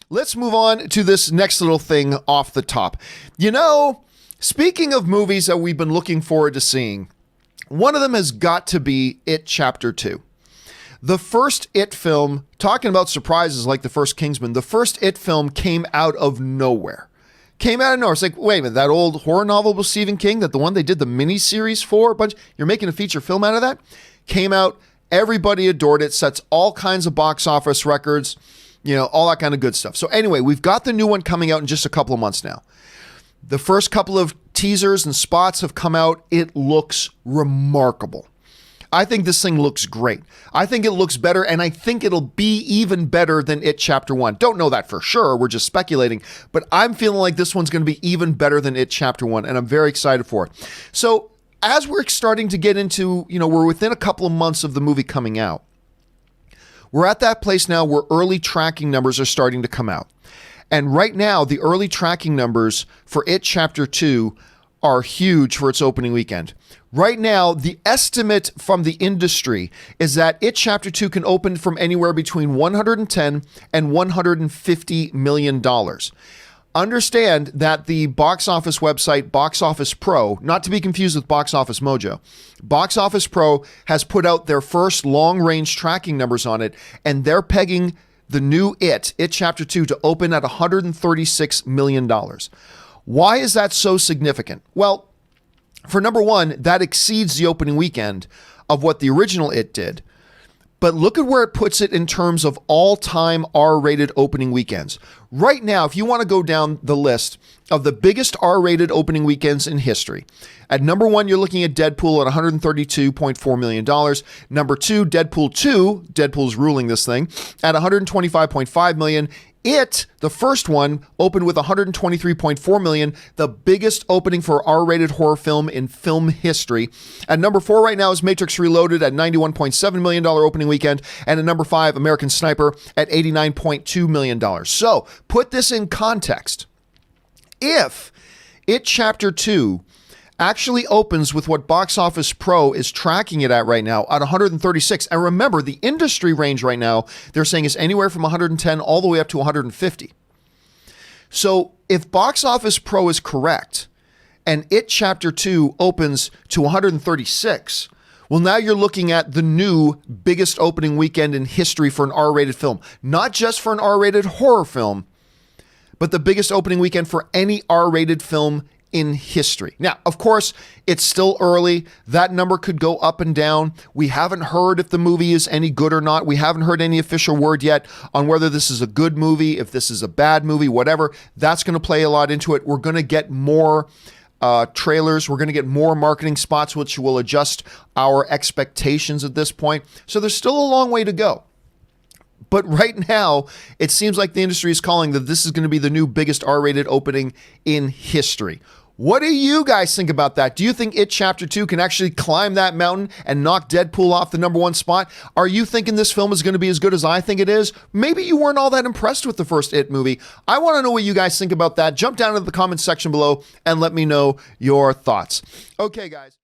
let's move on to this next little thing off the top. You know, speaking of movies that we've been looking forward to seeing, one of them has got to be It Chapter 2. The first It film, talking about surprises like the first Kingsman, the first It film came out of nowhere. It's like, wait a minute, that old horror novel with Stephen King, that the one they did the miniseries for, you're making a feature film out of that? Came out, everybody adored it, sets all kinds of box office records, all that kind of good stuff. So anyway, we've got the new one coming out in just a couple of months now. The first couple of teasers and spots have come out. It looks remarkable. I think this thing looks great. I think it looks better, and I think it'll be even better than It Chapter 1. Don't know that for sure. We're just speculating, but I'm feeling like this one's going to be even better than It Chapter 1, and I'm very excited for it. So as we're starting to get into, we're within a couple of months of the movie coming out. We're at that place now where early tracking numbers are starting to come out. And right now, the early tracking numbers for It Chapter 2 are huge for its opening weekend. Right now, the estimate from the industry is that It Chapter 2 can open from anywhere between $110 and $150 million. Understand that the box office website, Box Office Pro, not to be confused with Box Office Mojo, Box Office Pro has put out their first long-range tracking numbers on it, and they're pegging the new It Chapter 2, to open at $136 million. Why is that so significant? Well, for number one, that exceeds the opening weekend of what the original It did. But look at where it puts it in terms of all-time R-rated opening weekends. Right now, if you want to go down the list of the biggest R-rated opening weekends in history, at number one, you're looking at Deadpool at $132.4 million. Number two, Deadpool 2, Deadpool's ruling this thing, at $125.5 million. It, the first one, opened with $123.4 million, the biggest opening for R-rated horror film in film history. At number four right now is Matrix Reloaded at $91.7 million opening weekend. And at number five, American Sniper at $89.2 million. So, put this in context. If It Chapter 2 actually opens with what Box Office Pro is tracking it at right now at 136. And remember, the industry range right now, they're saying is anywhere from 110 all the way up to 150. So if Box Office Pro is correct and It Chapter 2 opens to 136, well, now you're looking at the new biggest opening weekend in history for an R-rated film. Not just for an R-rated horror film, but the biggest opening weekend for any R-rated film in history. Now, of course, it's still early. That number could go up and down. We haven't heard if the movie is any good or not. We haven't heard any official word yet on whether this is a good movie, if this is a bad movie, whatever. That's going to play a lot into it. We're going to get more trailers. We're going to get more marketing spots, which will adjust our expectations at this point. So there's still a long way to go. But right now, it seems like the industry is calling that this is going to be the new biggest R-rated opening in history. What do you guys think about that? Do you think It Chapter 2 can actually climb that mountain and knock Deadpool off the number one spot? Are you thinking this film is going to be as good as I think it is? Maybe you weren't all that impressed with the first It movie. I want to know what you guys think about that. Jump down into the comments section below and let me know your thoughts. Okay, guys.